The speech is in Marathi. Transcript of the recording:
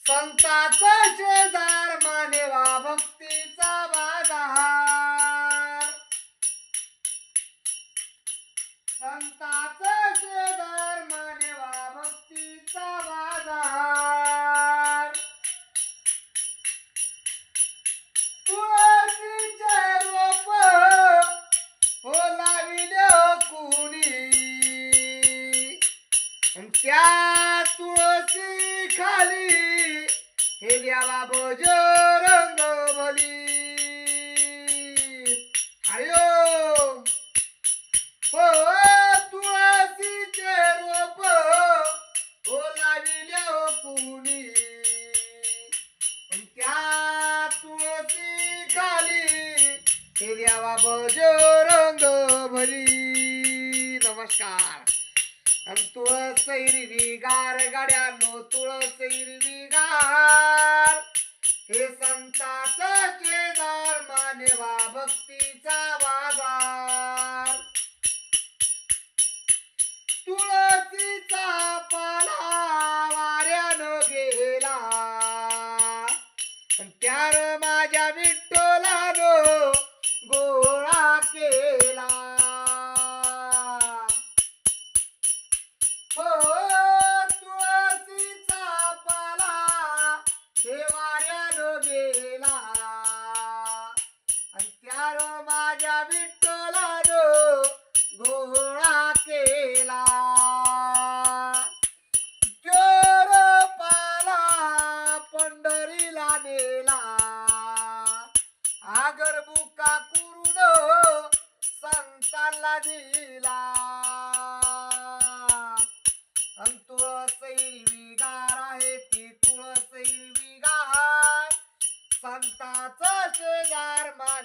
संताचा शेजार मानेवा भक्तीचा बाजार. संताचा शेजार मानेवा भक्तीचा बाजार. तुळशीचे रोप हो लाविले कुणी, त्या तुळशी खाली हे द्यावा बजरंग बली. हरिओम. हो तुळशीचे रोप हो लाविले कुणी, त्या तुळशी खाली हे द्यावा बजरंग बली. नमस्कार. तुळस हिरवी गार गाड्यानो तुळस हिरवी गार. हे संताचा शेजार मानेवा भक्तीचा बाजार. तुळशीचा पाला वाऱ्यानं गेला, त्यार माझ्या विठ्ठलानं गोळा केला. हो तुळशीचा पाला हे वाऱ्यानं गेला, आणि त्यार माझ्या विठ्ठलानं गोळा केला. जोर पाला पंढरीला नेला, आगर बुका करून संतांना दिला. तुळस हिरवी गार आहे ती तुळस हिरवी गार. संताचा शेजार मान